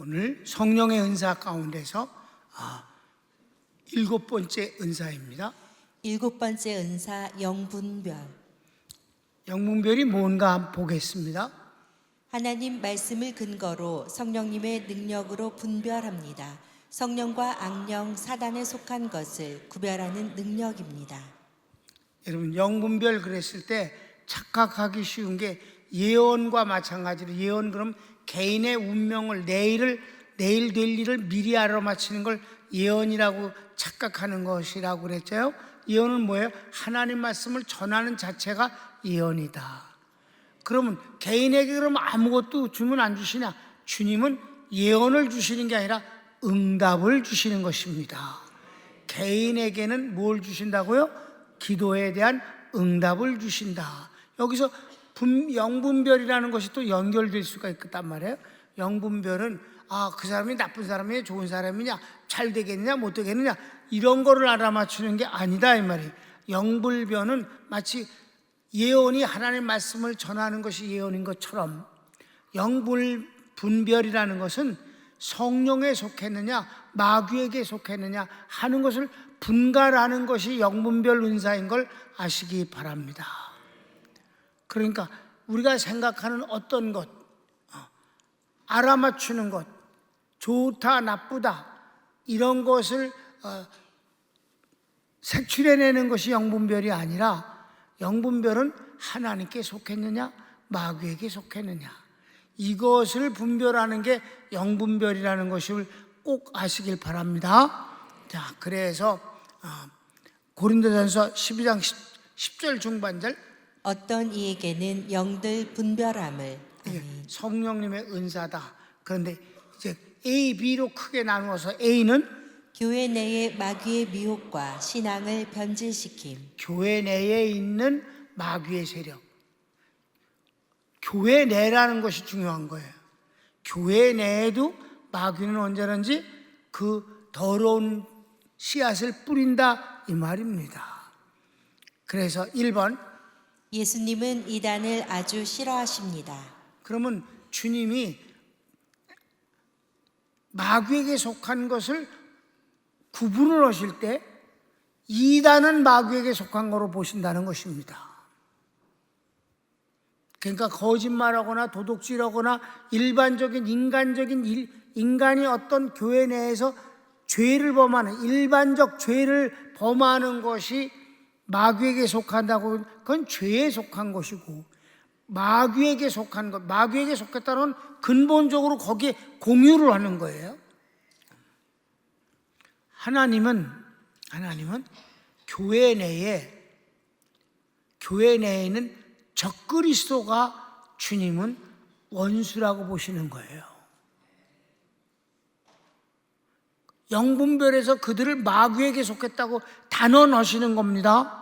오늘 성령의 은사 가운데서 7번째 은사입니다. 7번째 은사 영분별. 영분별이 뭔가 한번 보겠습니다. 하나님 말씀을 근거로 성령님의 능력으로 분별합니다. 성령과 악령, 사단에 속한 것을 구별하는 능력입니다. 여러분, 영분별 그랬을 때 착각하기 쉬운 게 예언과 마찬가지로, 예언 그럼 개인의 운명을 내일 될 일을 미리 알아맞히는 걸 예언이라고 착각하는 것이라고 그랬죠. 예언은 뭐예요? 하나님 말씀을 전하는 자체가 예언이다. 그러면 개인에게 그럼 아무것도 주면 안 주시냐? 주님은 예언을 주시는 게 아니라 응답을 주시는 것입니다. 개인에게는 뭘 주신다고요? 기도에 대한 응답을 주신다. 여기서 영분별이라는 것이 또 연결될 수가 있단 말이에요. 영분별은 그 사람이 나쁜 사람이냐 좋은 사람이냐 잘 되겠느냐 못 되겠느냐 이런 거를 알아맞추는 게 아니다 이 말이에요. 영분별은 마치 예언이 하나님의 말씀을 전하는 것이 예언인 것처럼, 영분별이라는 것은 성령에 속했느냐 마귀에게 속했느냐 하는 것을 분간하는 것이 영분별 은사인 걸 아시기 바랍니다. 그러니까 우리가 생각하는 어떤 것, 알아맞추는 것, 좋다 나쁘다 이런 것을 색출해내는 것이 영분별이 아니라, 영분별은 하나님께 속했느냐 마귀에게 속했느냐 이것을 분별하는 게 영분별이라는 것을 꼭 아시길 바랍니다. 자, 그래서 고린도전서 12장 10절 중반절, 어떤 이에게는 영들 분별함을. 성령님의 은사다. 그런데 이제 A, B로 크게 나누어서 A는 교회 내의 마귀의 미혹과 신앙을 변질시킴. 교회 내에 있는 마귀의 세력. 교회 내라는 것이 중요한 거예요. 교회 내에도 마귀는 언제든지 그 더러운 씨앗을 뿌린다 이 말입니다. 그래서 1번, 예수님은 이단을 아주 싫어하십니다. 그러면 주님이 마귀에게 속한 것을 구분을 하실 때 이단은 마귀에게 속한 거로 보신다는 것입니다. 그러니까 거짓말하거나 도둑질하거나 일반적인 인간이 어떤 교회 내에서 죄를 범하는, 일반적 죄를 범하는 것이 마귀에게 속한다고, 그건 죄에 속한 것이고, 마귀에게 속한 것, 마귀에게 속했다는 근본적으로 거기에 공유를 하는 거예요. 하나님은 교회 내에는 적그리스도가 주님은 원수라고 보시는 거예요. 영분별에서 그들을 마귀에게 속했다고 단언하시는 겁니다.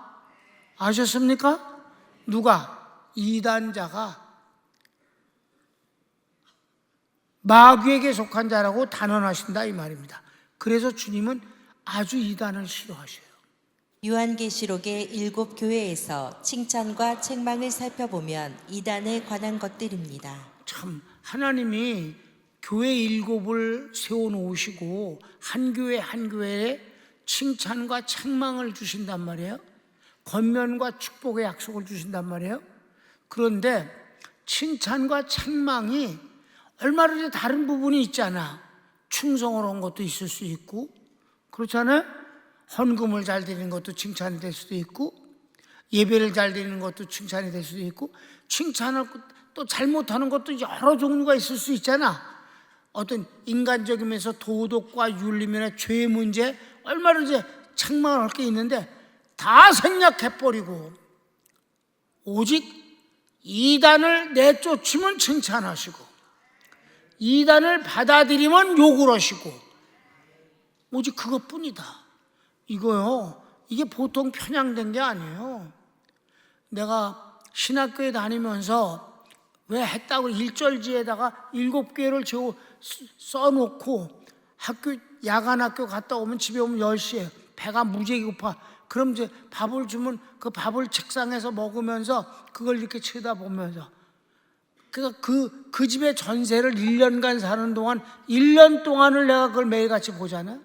아셨습니까? 누가? 이단자가 마귀에게 속한 자라고 단언하신다 이 말입니다. 그래서 주님은 아주 이단을 싫어하셔요. 요한계시록의 7 교회에서 칭찬과 책망을 살펴보면 이단에 관한 것들입니다. 참, 하나님이 교회 7을 세워놓으시고 한 교회에 칭찬과 책망을 주신단 말이에요. 권면과 축복의 약속을 주신단 말이에요. 그런데 칭찬과 책망이 얼마든지 다른 부분이 있잖아. 충성을 한 것도 있을 수 있고, 그렇잖아요. 헌금을 잘 드리는 것도 칭찬이 될 수도 있고, 예배를 잘 드리는 것도 칭찬이 될 수도 있고, 칭찬을 또 잘못하는 것도 여러 종류가 있을 수 있잖아. 어떤 인간적이면서 도덕과 윤리면의 죄 문제 얼마든지 책망을 할 게 있는데 다 생략해버리고 오직 이단을 내쫓으면 칭찬하시고 이단을 받아들이면 욕을 하시고 오직 그것뿐이다. 이거요, 이게 보통 편향된 게 아니에요. 내가 신학교에 다니면서 왜 했다고 1절지에다가 7개를 써놓고 야간학교 갔다 오면 집에 오면 10시에 배가 무지하게 고파. 그럼 이제 밥을 주면 그 밥을 책상에서 먹으면서 그걸 이렇게 쳐다보면서 그러니까 그 집의 전세를 1년간 사는 동안 1년 동안을 내가 그걸 매일같이 보잖아요.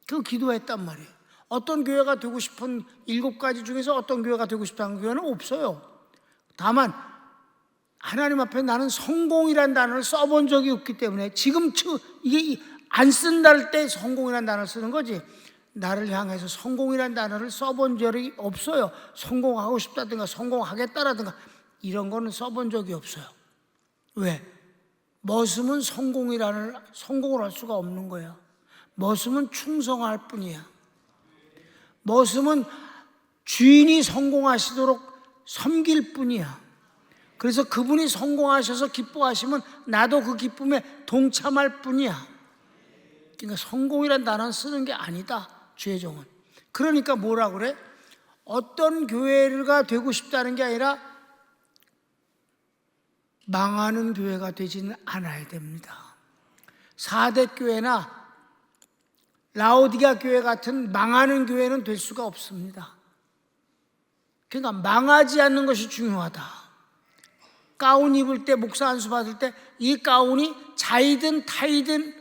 그 기도했단 말이에요. 어떤 교회가 되고 싶은 7가지 중에서 어떤 교회가 되고 싶다는 교회는 없어요. 다만 하나님 앞에 나는 성공이라는 단어를 써본 적이 없기 때문에 지금 이게 안 쓴다를 때 성공이라는 단어를 쓰는 거지, 나를 향해서 성공이라는 단어를 써본 적이 없어요. 성공하고 싶다든가 성공하겠다라든가 이런 거는 써본 적이 없어요. 왜? 머슴은 성공을 할 수가 없는 거야. 머슴은 충성할 뿐이야. 머슴은 주인이 성공하시도록 섬길 뿐이야. 그래서 그분이 성공하셔서 기뻐하시면 나도 그 기쁨에 동참할 뿐이야. 그러니까 성공이란 단어는 쓰는 게 아니다, 주의 종은. 그러니까 뭐라 그래? 어떤 교회가 되고 싶다는 게 아니라 망하는 교회가 되지는 않아야 됩니다. 사대 교회나 라오디가 교회 같은 망하는 교회는 될 수가 없습니다. 그러니까 망하지 않는 것이 중요하다. 가운 입을 때, 목사 안수 받을 때 이 가운이 자이든 타이든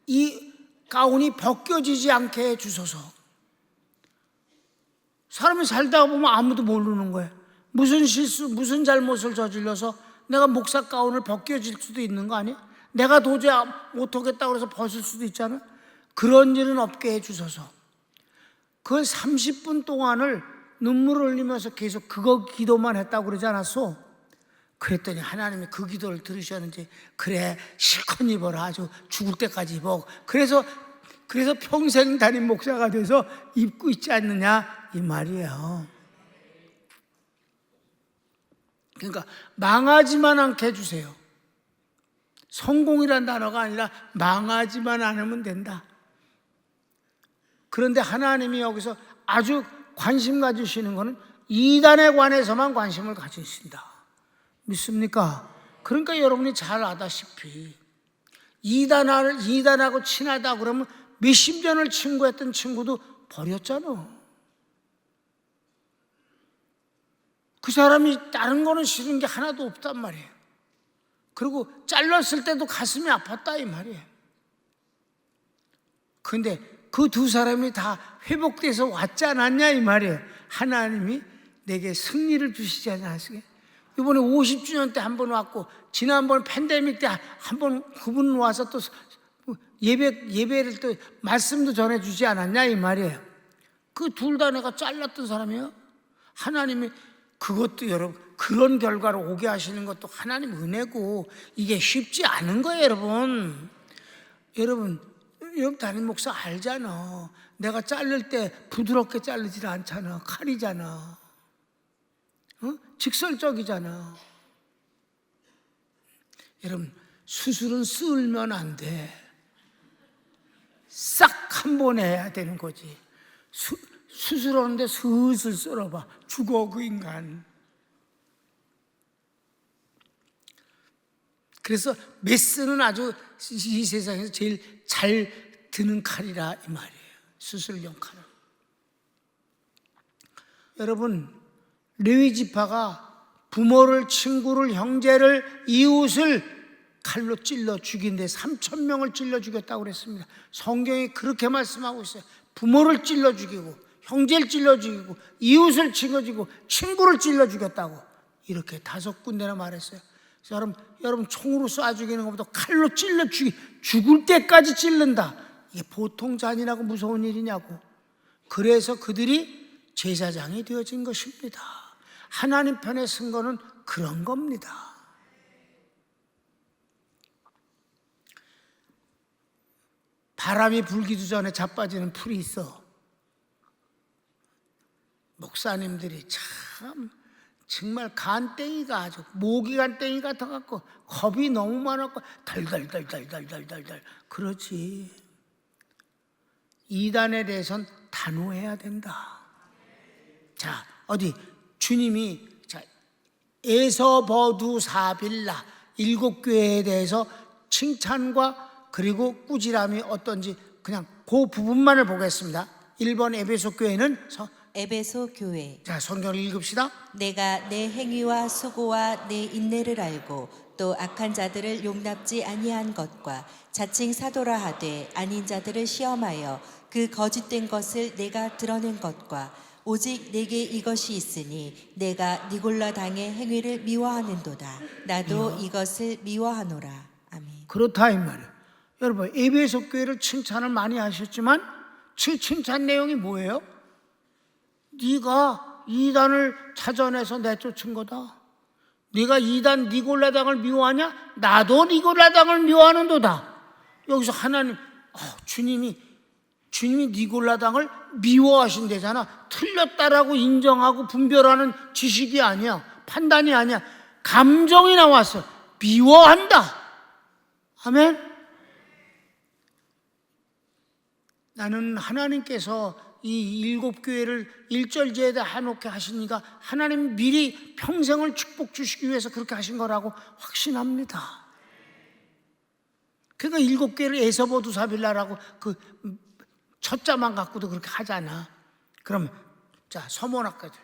이 가운이 벗겨지지 않게 해주소서. 사람이 살다가 보면 아무도 모르는 거예요. 무슨 실수, 무슨 잘못을 저질러서 내가 목사 가운을 벗겨질 수도 있는 거 아니야? 내가 도저히 못하겠다고 해서 벗을 수도 있잖아. 그런 일은 없게 해주소서. 그 30분 동안을 눈물을 흘리면서 계속 그거 기도만 했다고 그러지 않았어? 그랬더니 하나님이 그 기도를 들으셨는지, 그래 실컷 입어라, 아주 죽을 때까지 입어. 그래서 평생 담임 목사가 돼서 입고 있지 않느냐 이 말이에요. 그러니까 망하지만 않게 해주세요. 성공이란 단어가 아니라 망하지만 않으면 된다. 그런데 하나님이 여기서 아주 관심 가지시는 것은 이단에 관해서만 관심을 가지신다. 믿습니까? 그러니까 여러분이 잘 아다시피 이단하고 친하다 그러면 몇십 년을 친구했던 친구도 버렸잖아. 그 사람이 다른 거는 싫은 게 하나도 없단 말이에요. 그리고 잘랐을 때도 가슴이 아팠다 이 말이에요. 근데 그 두 사람이 다 회복돼서 왔지 않았냐 이 말이에요. 하나님이 내게 승리를 주시지 않았습니까? 이번에 50주년 때 한 번 왔고, 지난번 팬데믹 때 한 번 그분 와서 또 예배를 또 말씀도 전해주지 않았냐 이 말이에요. 그 둘 다 내가 잘랐던 사람이에요. 하나님이 그것도 여러분, 그런 결과로 오게 하시는 것도 하나님 은혜고, 이게 쉽지 않은 거예요 여러분 담임 목사 알잖아. 내가 자를 때 부드럽게 자르질 않잖아. 칼이잖아. 직설적이잖아. 여러분, 수술은 쓸면 안 돼. 싹 한 번에 해야 되는 거지. 수술하는데 슬슬 썰어봐. 죽어 그 인간. 그래서 메스는 아주 이 세상에서 제일 잘 드는 칼이라 이 말이에요. 수술용 칼은. 여러분, 레위 지파가 부모를, 친구를, 형제를, 이웃을 칼로 찔러 죽인데 3,000명을 찔러 죽였다고 그랬습니다. 성경이 그렇게 말씀하고 있어요. 부모를 찔러 죽이고, 형제를 찔러 죽이고, 이웃을 찔러 죽이고, 친구를 찔러 죽였다고 이렇게 5군데나 말했어요. 그래서 여러분 총으로 쏴 죽이는 것보다 칼로 찔러 죽을 때까지 찔른다. 이게 보통 잔인하고 무서운 일이냐고. 그래서 그들이 제사장이 되어진 것입니다. 하나님 편에 쓴 거는 그런 겁니다. 바람이 불기도 전에 자빠지는 풀이 있어. 목사님들이 참 정말 간땡이가 아주 모기 간땡이 같아갖고 겁이 너무 많았고 달달달달달달달달 그렇지. 이단에 대해서는 단호해야 된다. 자, 어디 주님이 에서버두사빌라 7교회에 대해서 칭찬과 그리고 꾸지람이 어떤지 그냥 그 부분만을 보겠습니다. 1번 에베소 교회는 에베소 교회. 자, 성경을 읽읍시다. 내가 내 행위와 수고와 내 인내를 알고 또 악한 자들을 용납지 아니한 것과 자칭 사도라 하되 아닌 자들을 시험하여 그 거짓된 것을 내가 드러낸 것과 오직 내게 이것이 있으니 내가 니골라 당의 행위를 미워하는도다. 나도 이것을 미워하노라. 아멘. 그렇다 이 말이에요. 여러분, 에베소 교회를 칭찬을 많이 하셨지만 칭찬 내용이 뭐예요? 네가 이단을 찾아내서 내쫓은 거다. 네가 이단 니골라 당을 미워하냐? 나도 니골라 당을 미워하는도다. 여기서 하나님, 주님이 니골라 당을 미워하신대잖아. 틀렸다라고 인정하고 분별하는 지식이 아니야. 판단이 아니야. 감정이 나왔어. 미워한다. 아멘. 나는 하나님께서 이 일곱 교회를 일절제에다 해놓게 하시니까 하나님 미리 평생을 축복 주시기 위해서 그렇게 하신 거라고 확신합니다. 그러니까 일곱 교회를 에서보두사빌라라고 그 첫자만 갖고도 그렇게 하잖아. 그럼 자, 서머나까지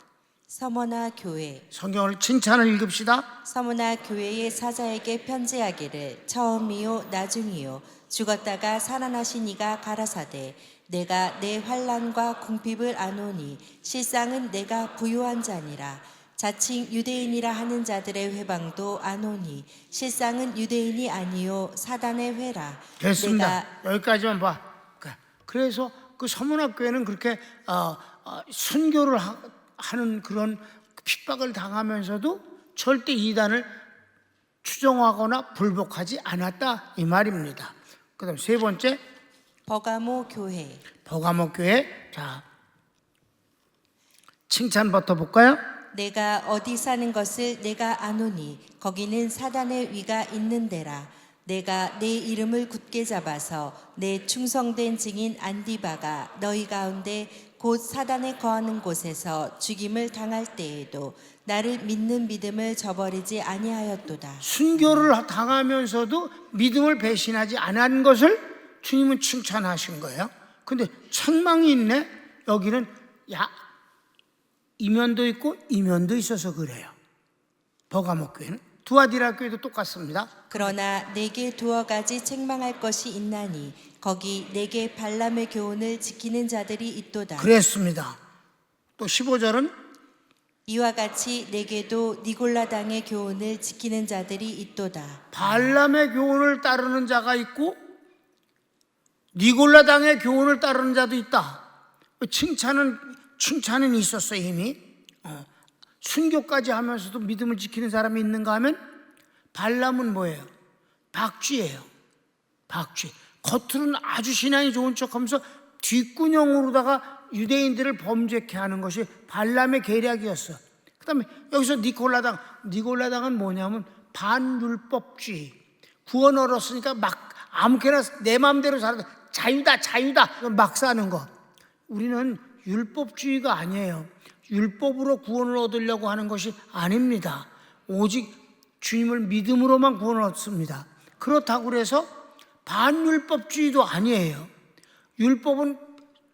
서머나 교회. 성경을 칭찬을 읽읍시다. 서머나 교회의 사자에게 편지하기를 처음이요 나중이요 죽었다가 살아나신 이가 가라사대 내가 내 환난과 궁핍을 아노니 실상은 내가 부요한 자니라. 자칭 유대인이라 하는 자들의 회방도 아노니 실상은 유대인이 아니요 사단의 회라. 됐습니다. 여기까지만 봐. 그래서 그 서문학교회는 그렇게 순교를 하는 그런 핍박을 당하면서도 절대 이단을 추종하거나 불복하지 않았다 이 말입니다. 그다음 세 번째, 버가모 교회. 버가모 교회. 자, 칭찬부터 볼까요? 내가 어디 사는 것을 내가 아노니 거기는 사단의 위가 있는 데라. 내가 내 이름을 굳게 잡아서 내 충성된 증인 안디바가 너희 가운데 곧 사단에 거하는 곳에서 죽임을 당할 때에도 나를 믿는 믿음을 저버리지 아니하였도다. 순교를 당하면서도 믿음을 배신하지 않은 것을 주님은 칭찬하신 거예요. 근데 책망이 있네. 여기는 이면도 있고 이면도 있어서 그래요. 버가모 교회는. 두아디라 교회도 똑같습니다. 그러나 내게 두어 가지 책망할 것이 있나니 거기 내게 발람의 교훈을 지키는 자들이 있도다. 그랬습니다. 또 15절은 이와 같이 내게도 니골라 당의 교훈을 지키는 자들이 있도다. 발람의 교훈을 따르는 자가 있고 니골라 당의 교훈을 따르는 자도 있다. 칭찬은 있었어 이미. 순교까지 하면서도 믿음을 지키는 사람이 있는가 하면 발람은 뭐예요? 박쥐예요. 박쥐. 겉으로는 아주 신앙이 좋은 척하면서 뒷구녕으로다가 유대인들을 범죄케 하는 것이 발람의 계략이었어. 그다음에 여기서 니골라당은 뭐냐면 반율법주의. 구원 얻었으니까 막 아무렇게나 내 마음대로 살아. 자유다 막 사는 거. 우리는 율법주의가 아니에요. 율법으로 구원을 얻으려고 하는 것이 아닙니다. 오직 주님을 믿음으로만 구원을 얻습니다. 그렇다고 해서 반율법주의도 아니에요. 율법은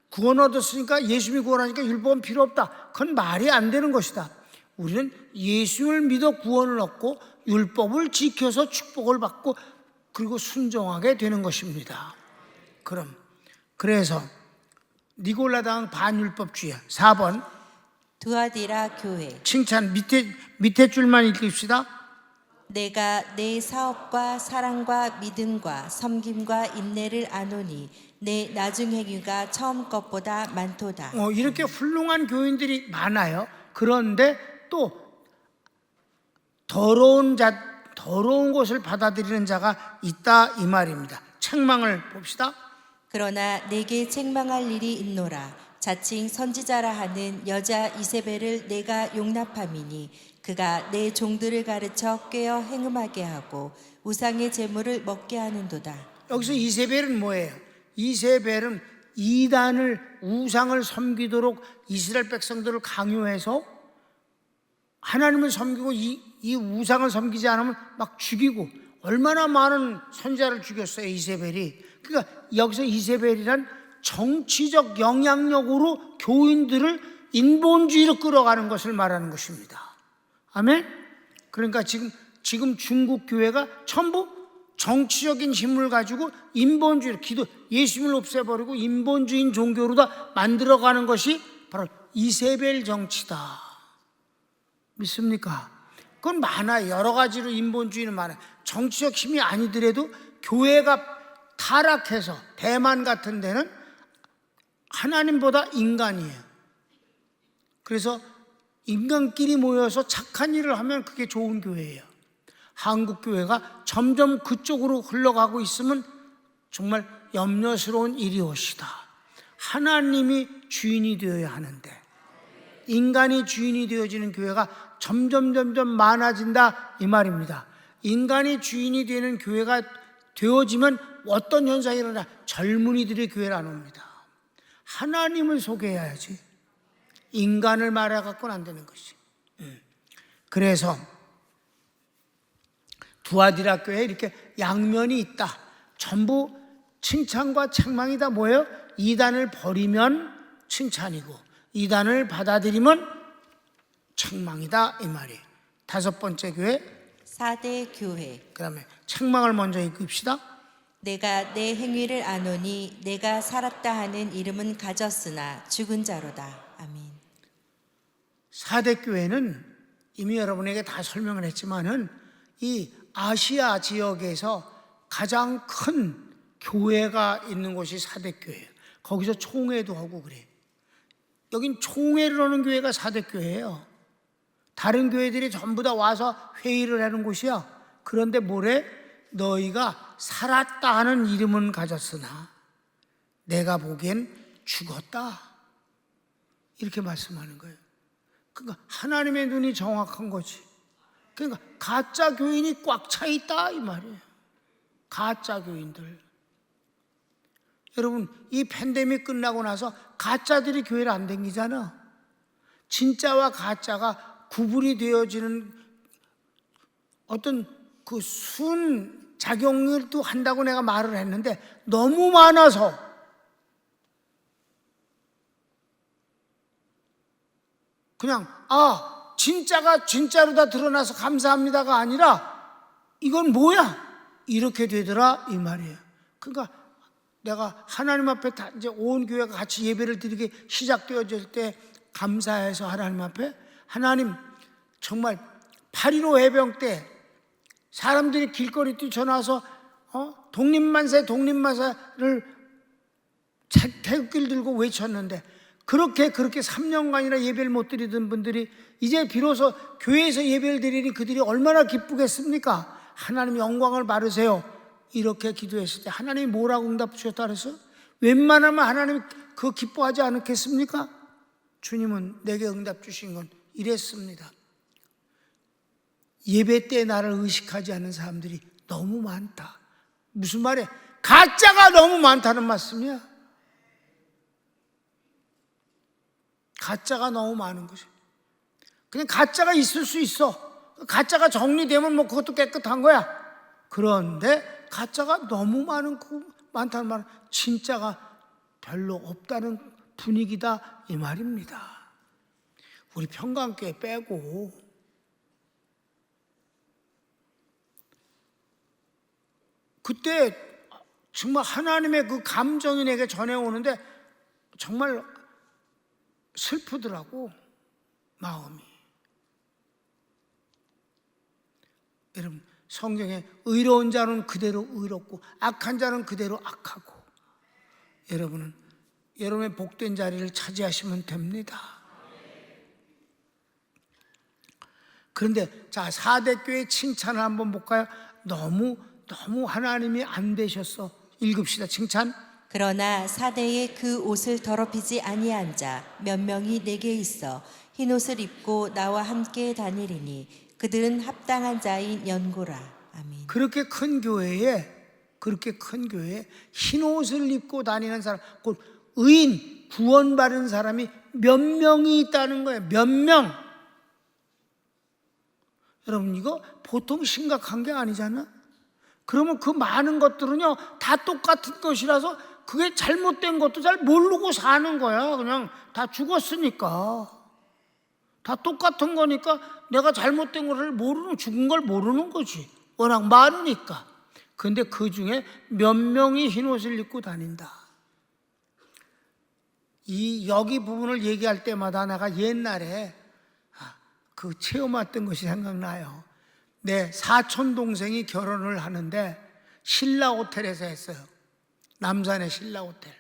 구원 얻었으니까 예수님이 구원하니까 율법은 필요 없다. 그건 말이 안 되는 것이다. 우리는 예수를 믿어 구원을 얻고 율법을 지켜서 축복을 받고 그리고 순종하게 되는 것입니다. 그래서 니골라당 반율법주의야. 4번 두아디라 교회. 칭찬 밑에 줄만 읽읍시다. 내가 내 사업과 사랑과 믿음과 섬김과 인내를 아노니 내 나중 행위가 처음 것보다 많도다. 이렇게 훌륭한 교인들이 많아요. 그런데 또 더러운 것을 받아들이는 자가 있다 이 말입니다. 책망을 봅시다. 그러나 내게 책망할 일이 있노라. 자칭 선지자라 하는 여자 이세벨을 내가 용납함이니 그가 내 종들을 가르쳐 꾀어 행음하게 하고 우상의 제물을 먹게 하는도다. 여기서 이세벨은 뭐예요? 이세벨은 우상을 섬기도록 이스라엘 백성들을 강요해서 하나님을 섬기고 이 우상을 섬기지 않으면 막 죽이고 얼마나 많은 선지자를 죽였어요 이세벨이. 그러니까 여기서 이세벨이란 정치적 영향력으로 교인들을 인본주의로 끌어가는 것을 말하는 것입니다. 아멘? 그러니까 지금 중국 교회가 전부 정치적인 힘을 가지고 인본주의로 예수님을 없애버리고 인본주의인 종교로 다 만들어가는 것이 바로 이세벨 정치다. 믿습니까? 그건 많아요. 여러 가지로 인본주의는 많아요. 정치적 힘이 아니더라도 교회가 타락해서 대만 같은 데는 하나님보다 인간이에요. 그래서 인간끼리 모여서 착한 일을 하면 그게 좋은 교회예요. 한국 교회가 점점 그쪽으로 흘러가고 있으면 정말 염려스러운 일이옵시다. 하나님이 주인이 되어야 하는데 인간이 주인이 되어지는 교회가 점점 많아진다 이 말입니다. 인간이 주인이 되는 교회가 되어지면 어떤 현상이 일어나? 젊은이들이 교회를 안 옵니다. 하나님을 소개해야지 인간을 말해갖고는 안 되는 것이. 그래서 두아디라 교회에 이렇게 양면이 있다. 전부 칭찬과 책망이다. 뭐예요? 이단을 버리면 칭찬이고 이단을 받아들이면 책망이다 이 말이에요. 다섯 번째 교회, 4대 교회. 그 다음에 책망을 먼저 읽읍시다. 내가 내 행위를 아노니 내가 살았다 하는 이름은 가졌으나 죽은 자로다. 아멘. 4대 교회는 이미 여러분에게 다 설명을 했지만은 이 아시아 지역에서 가장 큰 교회가 있는 곳이 4대 교회예요. 거기서 총회도 하고 그래요. 여긴 총회를 하는 교회가 4대 교회예요. 다른 교회들이 전부 다 와서 회의를 하는 곳이야. 그런데 뭐래? 너희가 살았다 하는 이름은 가졌으나 내가 보기엔 죽었다. 이렇게 말씀하는 거예요. 그러니까 하나님의 눈이 정확한 거지. 그러니까 가짜 교인이 꽉 차 있다 이 말이에요. 가짜 교인들. 여러분 이 팬데믹 끝나고 나서 가짜들이 교회를 안 다니잖아. 진짜와 가짜가 구분이 되어지는 어떤 그 순작용을 또 한다고 내가 말을 했는데 너무 많아서 그냥 진짜가 진짜로 다 드러나서 감사합니다가 아니라 이건 뭐야? 이렇게 되더라 이 말이에요. 그러니까 내가 하나님 앞에 다 이제 온 교회가 같이 예배를 드리게 시작되어질 때 감사해서 하나님 앞에 하나님 정말 8.15 해병 때 사람들이 길거리 뛰쳐나와서 독립만세 독립만세를 태극기를 들고 외쳤는데 그렇게 3년간이나 예배를 못 드리던 분들이 이제 비로소 교회에서 예배를 드리니 그들이 얼마나 기쁘겠습니까? 하나님 영광을 받으세요. 이렇게 기도했을 때 하나님이 뭐라고 응답 주셨다 그래서 웬만하면 하나님이 그거 기뻐하지 않겠습니까? 주님은 내게 응답 주신 건 이랬습니다. 예배 때 나를 의식하지 않는 사람들이 너무 많다. 무슨 말이야? 가짜가 너무 많다는 말씀이야. 가짜가 너무 많은 거죠. 그냥 가짜가 있을 수 있어. 가짜가 정리되면 뭐 그것도 깨끗한 거야. 그런데 가짜가 너무 많다는 말은 진짜가 별로 없다는 분위기다 이 말입니다. 우리 평강교회 빼고 그때 정말 하나님의 그 감정이 내게 전해오는데 정말 슬프더라고 마음이. 여러분 성경에 의로운 자는 그대로 의롭고 악한 자는 그대로 악하고 여러분은 여러분의 복된 자리를 차지하시면 됩니다. 그런데 자 4대 교회 칭찬을 한번 볼까요? 너무 하나님이 안 되셨어. 읽읍시다. 칭찬. 그러나 4대에 그 옷을 더럽히지 아니한 자 몇 명이 내게 있어 흰 옷을 입고 나와 함께 다니리니 그들은 합당한 자인 연고라. 아멘. 그렇게 큰 교회에 흰 옷을 입고 다니는 사람, 곧 의인 구원받은 사람이 몇 명이 있다는 거예요. 몇 명. 여러분 이거 보통 심각한 게 아니잖아. 그러면 그 많은 것들은요 다 똑같은 것이라서 그게 잘못된 것도 잘 모르고 사는 거야. 그냥 다 죽었으니까. 다 똑같은 거니까 내가 잘못된 거를 모르는, 죽은 걸 모르는 거지. 워낙 많으니까. 근데 그 중에 몇 명이 흰 옷을 입고 다닌다. 이 여기 부분을 얘기할 때마다 내가 옛날에 그 체험했던 것이 생각나요. 내 사촌 동생이 결혼을 하는데 신라 호텔에서 했어요. 남산의 신라 호텔.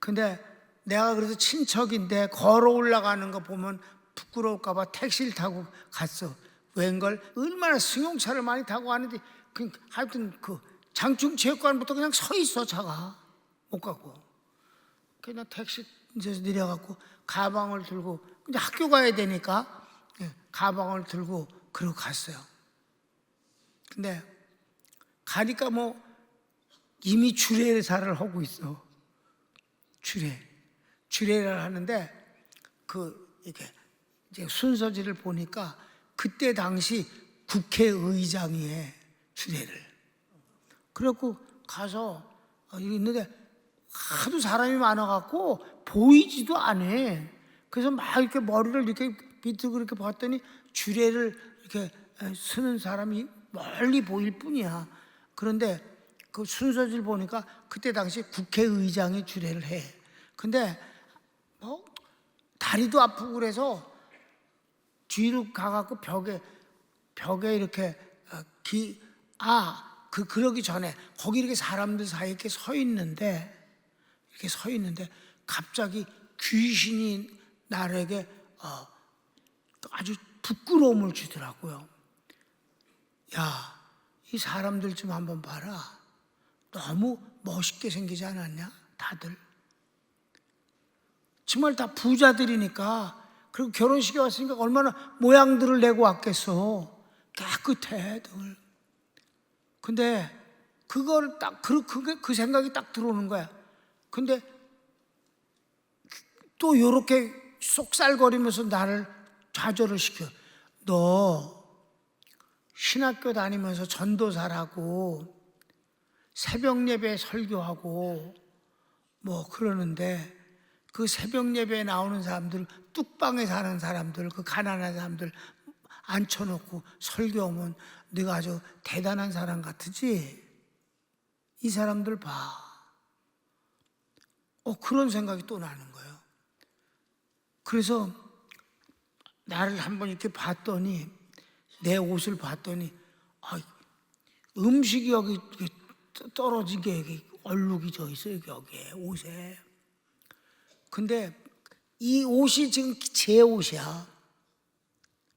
근데 내가 그래서 친척인데 걸어 올라가는 거 보면 부끄러울까 봐 택시를 타고 갔어. 웬걸 얼마나 승용차를 많이 타고 가는데 하여튼 그 장충체육관부터 그냥 서 있어. 차가 못 가고. 그냥 택시 이제 내려갖고 가방을 들고 이제 학교 가야 되니까 가방을 들고 그러고 갔어요. 근데 가니까 뭐 이미 주례사를 하고 있어. 주례를 하는데 이렇게 이제 순서지를 보니까 그때 당시 국회의장이 해 주례를. 그래갖고 가서 있는데 하도 사람이 많아갖고 보이지도 않아. 그래서 막 이렇게 머리를 이렇게 비틀고 이렇게 봤더니 주례를 이렇게 쓰는 사람이 멀리 보일 뿐이야. 그런데 그 순서지를 보니까 그때 당시 국회의장이 주례를 해. 근데 뭐 다리도 아프고 그래서 뒤로 가갖고 벽에 이렇게 그러기 전에 거기 이렇게 사람들 사이에 이렇게 서 있는데 갑자기 귀신이 나에게 아주 부끄러움을 주더라고요. 야, 이 사람들 좀 한번 봐라. 너무 멋있게 생기지 않았냐? 다들. 정말 다 부자들이니까. 그리고 결혼식에 왔으니까 얼마나 모양들을 내고 왔겠어. 깨끗해 늘. 근데 그걸 딱 그 생각이 딱 들어오는 거야. 근데 또 요렇게 쏙살거리면서 나를 좌절을 시켜. 너 신학교 다니면서 전도사라고 새벽 예배 설교하고 뭐 그러는데 그 새벽 예배에 나오는 사람들, 뚝방에 사는 사람들, 그 가난한 사람들 앉혀놓고 설교하면 네가 아주 대단한 사람 같으지? 이 사람들 봐. 그런 생각이 또 나는 거예요. 그래서 나를 한번 이렇게 봤더니, 내 옷을 봤더니 음식이 여기 떨어진 게 여기 얼룩이 져 있어요. 여기에 옷에. 근데 이 옷이 지금 제 옷이야.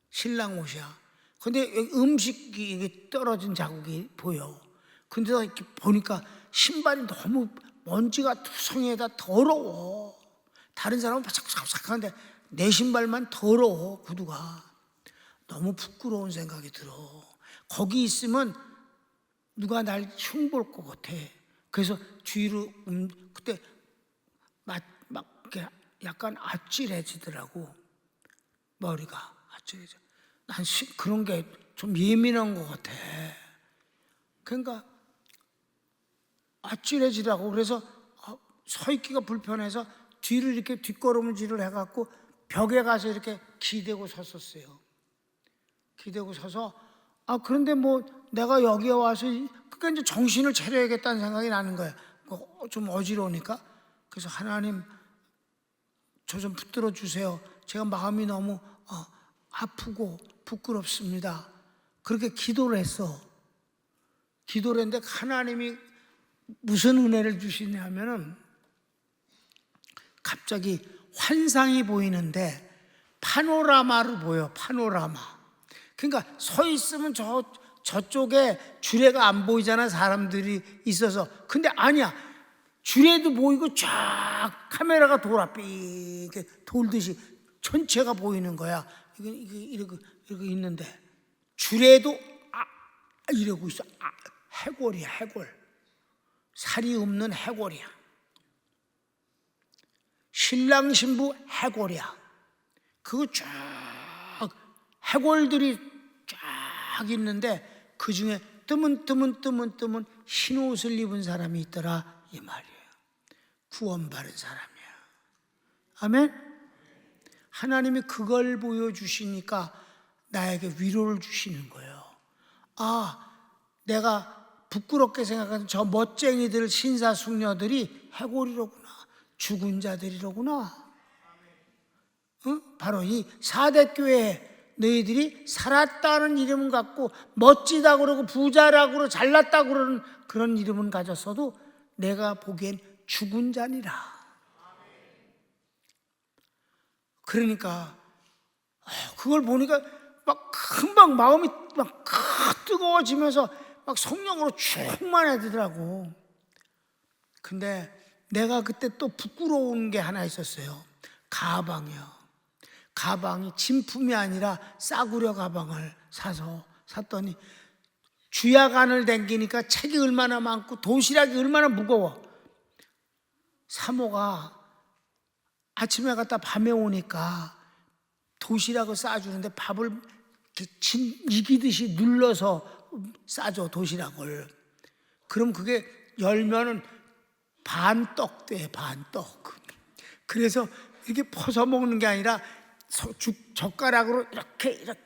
신랑 옷이야. 근데 여기 음식이 이게 떨어진 자국이 보여. 근데 이렇게 보니까 신발이 너무 먼지가 투성이에다 더러워. 다른 사람은 바삭바삭한데 내 신발만 더러워. 구두가. 너무 부끄러운 생각이 들어. 거기 있으면 누가 날 흉볼 것 같아. 그래서 뒤로 그때 막 이렇게 약간 아찔해지더라고. 머리가 아찔해져. 난 그런 게 좀 예민한 것 같아. 그러니까 아찔해지라고. 그래서 서 있기가 불편해서 뒤를 이렇게 뒷걸음질을 해갖고 벽에 가서 이렇게 기대고 섰었어요. 기대고 서서 그런데 뭐 내가 여기에 와서 그러니까 이제 정신을 차려야겠다는 생각이 나는 거야. 좀 어지러우니까. 그래서 하나님 저 좀 붙들어 주세요. 제가 마음이 너무 아프고 부끄럽습니다. 그렇게 기도를 했어. 기도를 했는데 하나님이 무슨 은혜를 주시냐면은 갑자기 환상이 보이는데 파노라마를 보여. 파노라마. 그러니까 서 있으면 저쪽에 주례가 안 보이잖아. 사람들이 있어서. 근데 아니야. 주례도 보이고 쫙 카메라가 돌아 삐 이렇게 돌듯이 전체가 보이는 거야. 이러고 있는데 주례도 이러고 있어. 해골이야. 해골. 살이 없는 해골이야. 신랑 신부 해골이야. 그거 쫙 해골들이 쫙 있는데 그 중에 뜨문 흰 옷을 입은 사람이 있더라. 이 말이에요. 구원받은 사람이야. 아멘. 하나님이 그걸 보여주시니까 나에게 위로를 주시는 거예요. 아, 내가 부끄럽게 생각하는 저 멋쟁이들 신사숙녀들이 해골이로구나, 죽은 자들이로구나. 응? 바로 이 사대교회 너희들이 살았다는 이름은 갖고 멋지다고 그러고 부자라고 그러고 잘났다고 그러는 그런 이름은 가졌어도 내가 보기엔 죽은 자니라. 그러니까 그걸 보니까 막 금방 마음이 막 뜨거워지면서 막 성령으로 충만해지더라고. 근데 내가 그때 또 부끄러운 게 하나 있었어요. 가방이요. 가방이 진품이 아니라 싸구려 가방을 샀더니 주야간을 댕기니까 책이 얼마나 많고 도시락이 얼마나 무거워. 사모가 아침에 갔다 밤에 오니까 도시락을 싸주는데 밥을 이렇게 이기듯이 눌러서 싸줘, 도시락을. 그럼 그게 열면은 반떡 돼, 반떡. 그래서 이렇게 퍼서 먹는 게 아니라 젓가락으로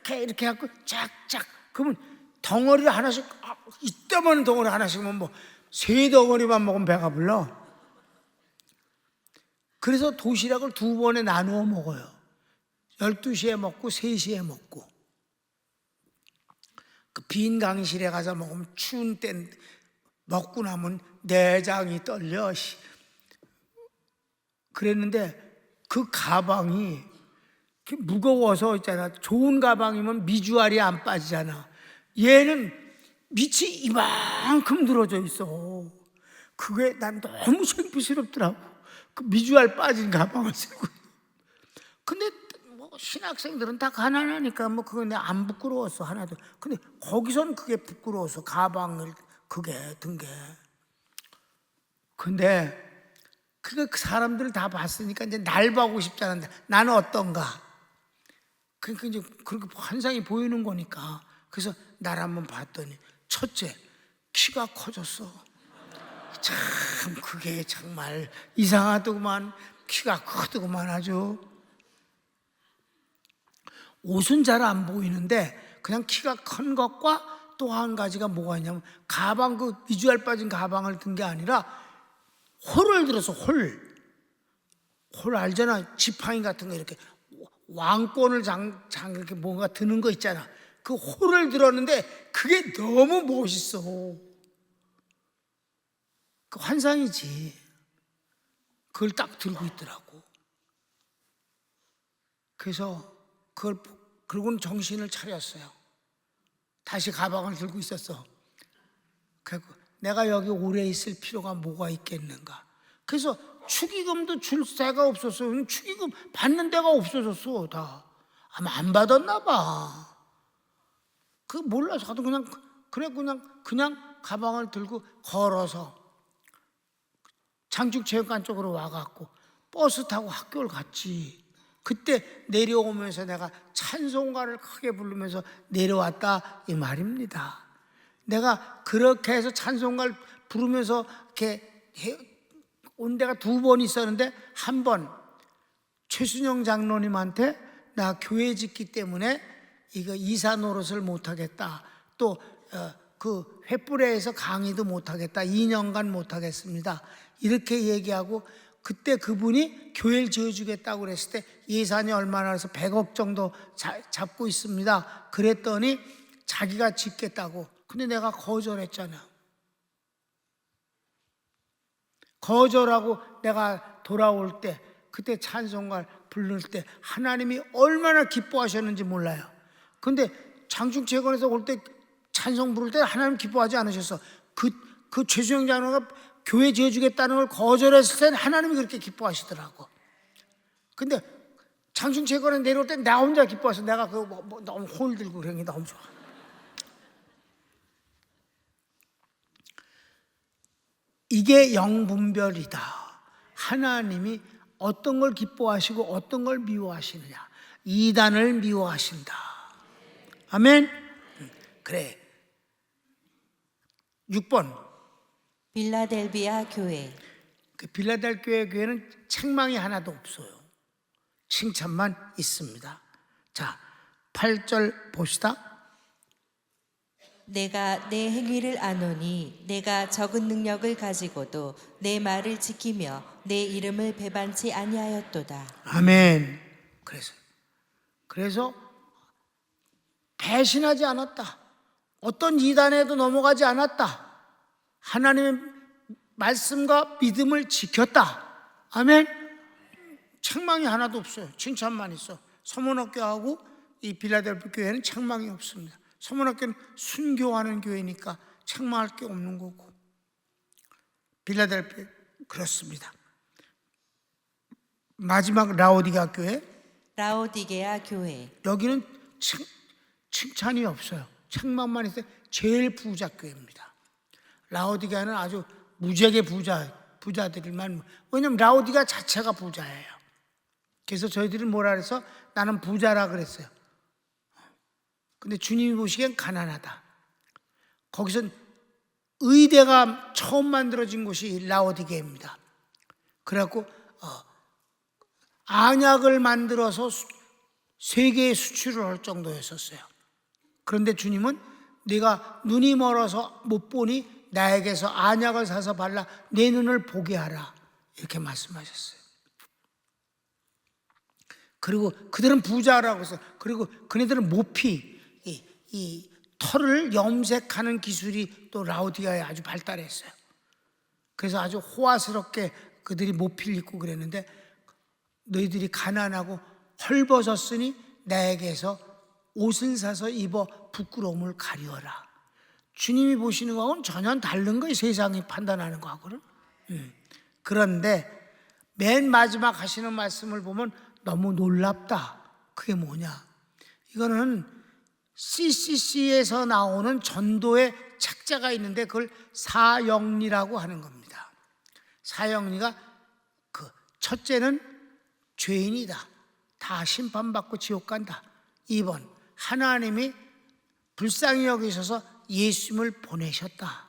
이렇게 하고 쫙쫙. 그러면 덩어리를 하나씩, 이따만한 덩어리 하나씩만 뭐 3덩어리만 먹으면 배가 불러. 그래서 도시락을 2번에 나누어 먹어요. 12시에 먹고 3시에 먹고. 그 빈 강실에 가서 먹으면 추운 때 먹고 나면 내장이 떨려. 그랬는데 그 가방이 무거워서 있잖아. 좋은 가방이면 미주알이 안 빠지잖아. 얘는 밑이 이만큼 들어져 있어. 그게 난 너무 창피스럽더라고. 그 미주알 빠진 가방을 쓰고. 근데 뭐 신학생들은 다 가난하니까 뭐 그건 안 부끄러웠어, 하나도. 근데 거기선 그게 부끄러웠어, 가방을 그게 든 게. 근데 그 사람들을 다 봤으니까 이제 날 보고 싶잖아. 나는 어떤가. 그러니까 이제 그렇게 환상이 보이는 거니까. 그래서 날 한번 봤더니 첫째, 키가 커졌어. 참 그게 정말 이상하더구만. 키가 크더구만 아주. 옷은 잘 안 보이는데 그냥 키가 큰 것과 또 한 가지가 뭐가 있냐면 가방, 그 비주얼 빠진 가방을 든 게 아니라 홀을 들어서 홀 알잖아. 지팡이 같은 거 이렇게 왕권을 이렇게 뭔가 드는 거 있잖아. 그 홀을 들었는데 그게 너무 멋있어. 그 환상이지. 그걸 딱 들고 있더라고. 그래서 그러고는 정신을 차렸어요. 다시 가방을 들고 있었어. 그래서 내가 여기 오래 있을 필요가 뭐가 있겠는가. 그래서 축의금도 줄 데가 없었어요. 축의금 받는 데가 없어졌어. 다 아마 안 받았나 봐. 그 몰라서 하도 그냥 가방을 들고 걸어서 장충체육관 쪽으로 와갖고 버스 타고 학교를 갔지. 그때 내려오면서 내가 찬송가를 크게 부르면서 내려왔다 이 말입니다. 내가 그렇게 해서 찬송가를 부르면서 이렇게 온 데가 2번 있었는데, 한 번 최순영 장로님한테 나 교회 짓기 때문에 이거 이사 노릇을 못하겠다, 또 그 횃불에서 강의도 못하겠다, 2년간 못하겠습니다 이렇게 얘기하고, 그때 그분이 교회를 지어주겠다고 그랬을 때 예산이 얼마나 해서 100억 정도 잡고 있습니다 그랬더니 자기가 짓겠다고. 근데 내가 거절했잖아. 거절하고 내가 돌아올 때, 그때 찬송가를 부를 때 하나님이 얼마나 기뻐하셨는지 몰라요. 근데 장충체육관에서 올 때 찬송 부를 때 하나님 기뻐하지 않으셨어. 그 최수영 장로가 교회 지어주겠다는 걸 거절했을 때는 하나님이 그렇게 기뻐하시더라고. 근데 장충체육관에 내려올 때 나 혼자 기뻐해서 내가 너무 홀 들고 그런 게 너무 좋아. 이게 영분별이다. 하나님이 어떤 걸 기뻐하시고 어떤 걸 미워하시느냐. 이단을 미워하신다. 아멘. 그래. 6번 빌라델비아 교회. 그 빌라델비아 교회는 책망이 하나도 없어요. 칭찬만 있습니다. 자, 8절 봅시다. 내가 내 행위를 아노니 내가 적은 능력을 가지고도 내 말을 지키며 내 이름을 배반치 아니하였도다. 아멘. 그래서 배신하지 않았다. 어떤 이단에도 넘어가지 않았다. 하나님의 말씀과 믿음을 지켰다. 아멘. 책망이 하나도 없어요. 칭찬만 있어. 서문학교하고 이 빌라델비아 교회는 책망이 없습니다. 서문학교는 순교하는 교회니까 책망할 게 없는 거고, 빌라델비아 그렇습니다. 마지막 라오디게아 교회. 라오디게아 교회. 여기는 칭찬이 없어요. 책망만 있어요. 제일 부자 교회입니다. 라오디게아는 아주 무지하게 부자들만, 왜냐면 라오디게아 자체가 부자예요. 그래서 저희들이 뭐라 그래서 나는 부자라 그랬어요. 근데 주님이 보시기엔 가난하다. 거기선 의대가 처음 만들어진 곳이 라오디게아입니다. 그래갖고 안약을 만들어서 세계에 수출을 할 정도였었어요. 그런데 주님은 네가 눈이 멀어서 못 보니 나에게서 안약을 사서 발라 내 눈을 보게 하라, 이렇게 말씀하셨어요. 그리고 그들은 부자라고 해서, 그리고 그네들은 모피, 이 털을 염색하는 기술이 또 라오디게아에 아주 발달했어요. 그래서 아주 호화스럽게 그들이 모피를 입고 그랬는데, 너희들이 가난하고 헐벗었으니 나에게서 옷을 사서 입어 부끄러움을 가리워라. 주님이 보시는 거하고는 전혀 다른 거예요. 세상이 판단하는 거하고는. 그런데 맨 마지막 하시는 말씀을 보면 너무 놀랍다. 그게 뭐냐? 이거는 CCC에서 나오는 전도의 책자가 있는데 그걸 사형리라고 하는 겁니다. 사형리가 첫째는 죄인이다. 다 심판받고 지옥 간다. 2번, 하나님이 불쌍히 여기셔서 예수님을 보내셨다.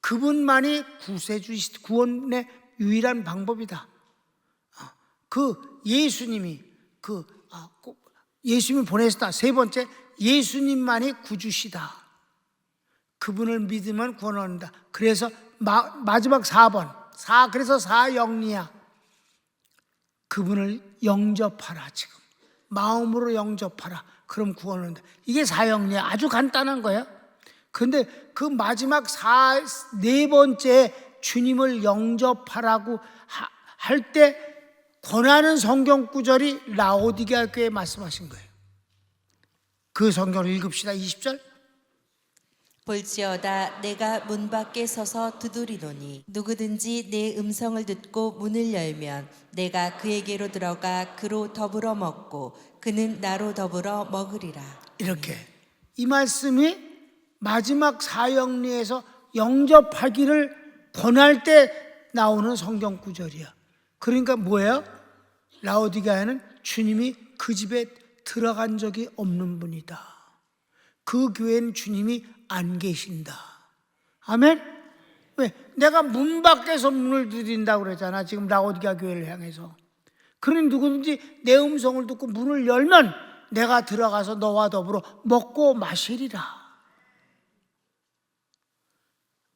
그분만이 구원의 유일한 방법이다. 예수님이 보내셨다. 세 번째, 예수님만이 구주시다. 그분을 믿으면 구원 얻는다. 그래서 마지막 4번, 그래서 사형리야. 그분을 영접하라. 지금 마음으로 영접하라. 그럼 구원 얻는다. 이게 사형리야. 아주 간단한 거예요. 그런데 그 마지막 네 번째 주님을 영접하라고 할 때 권하는 성경 구절이 라오디게아 교회에 말씀하신 거예요. 그 성경을 읽읍시다. 20절. 볼지어다 내가 문 밖에 서서 두드리노니 누구든지 내 음성을 듣고 문을 열면 내가 그에게로 들어가 그로 더불어 먹고 그는 나로 더불어 먹으리라. 이렇게 이 말씀이 마지막 사형리에서 영접하기를 권할 때 나오는 성경 구절이야. 그러니까 뭐예요? 라오디게아는 주님이 그 집에 들어간 적이 없는 분이다. 그 교회는 주님이 안 계신다. 아멘? 왜? 내가 문 밖에서 문을 두드린다고 그랬잖아. 지금 라오디게아 교회를 향해서. 그러니 누구든지 내 음성을 듣고 문을 열면 내가 들어가서 너와 더불어 먹고 마시리라.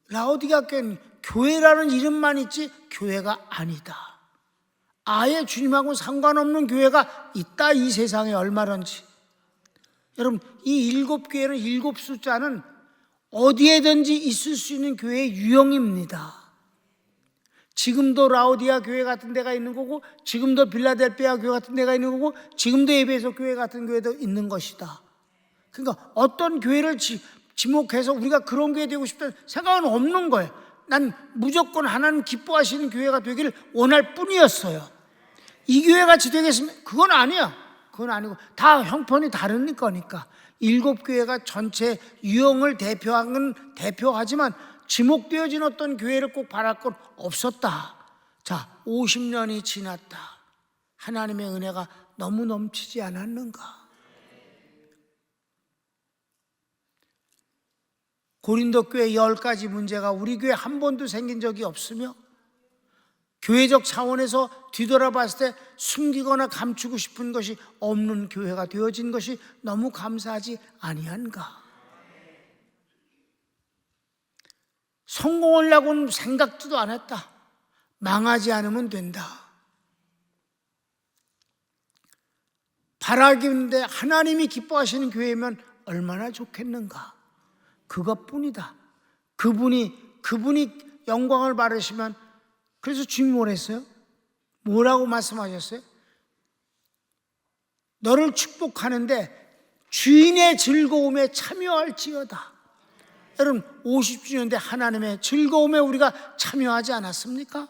라오디게아 교회는 교회라는 이름만 있지 교회가 아니다. 아예 주님하고 상관없는 교회가 있다. 이 세상에 얼마든지. 여러분, 이 7교회는 7 숫자는 어디에든지 있을 수 있는 교회의 유형입니다. 지금도 라오디게아 교회 같은 데가 있는 거고, 지금도 빌라델비아 교회 같은 데가 있는 거고, 지금도 에베소 교회 같은 교회도 있는 것이다. 그러니까 어떤 교회를 지목해서 우리가 그런 교회 되고 싶다는 생각은 없는 거예요. 난 무조건 하나님 기뻐하시는 교회가 되기를 원할 뿐이었어요. 이 교회 같이 되겠으면 그건 아니야. 그건 아니고 다 형편이 다른 거니까. 7교회가 전체 유형을 대표하지만 지목되어진 어떤 교회를 꼭 바랄 건 없었다. 자, 50년이 지났다. 하나님의 은혜가 너무 넘치지 않았는가? 고린도 교회 10가지 문제가 우리 교회 한 번도 생긴 적이 없으며 교회적 차원에서 뒤돌아봤을 때 숨기거나 감추고 싶은 것이 없는 교회가 되어진 것이 너무 감사하지 아니한가? 성공하려고는 생각도 안 했다. 망하지 않으면 된다. 바라기인데 하나님이 기뻐하시는 교회면 얼마나 좋겠는가? 그것뿐이다. 그분이 영광을 받으시면, 그래서 주님이 뭐랬어요? 뭐라고 말씀하셨어요? 너를 축복하는데 주인의 즐거움에 참여할지어다. 여러분 50주년 때 하나님의 즐거움에 우리가 참여하지 않았습니까?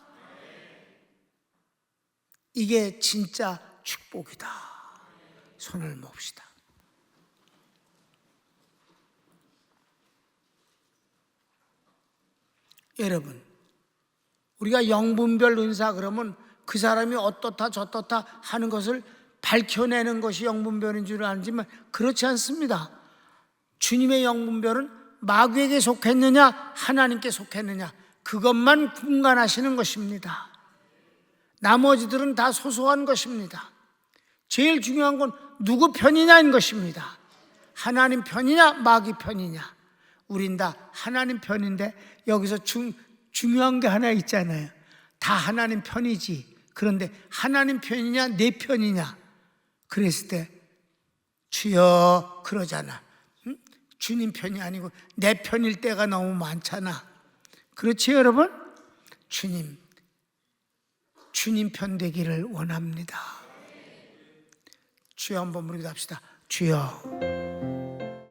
이게 진짜 축복이다. 손을 뭅시다. 여러분, 우리가 영분별 은사 그러면 그 사람이 어떻다 저떻다 하는 것을 밝혀내는 것이 영분별인 줄 알지만 그렇지 않습니다. 주님의 영분별은 마귀에게 속했느냐 하나님께 속했느냐 그것만 분간하시는 것입니다. 나머지들은 다 소소한 것입니다. 제일 중요한 건 누구 편이냐인 것입니다. 하나님 편이냐 마귀 편이냐. 우린 다 하나님 편인데 여기서 중요한 게 하나 있잖아요. 다 하나님 편이지. 그런데 하나님 편이냐 내 편이냐 그랬을 때 주여 그러잖아. 응? 주님 편이 아니고 내 편일 때가 너무 많잖아. 그렇지 여러분? 주님 편 되기를 원합니다. 주여 한번 부르기도 합시다. 주여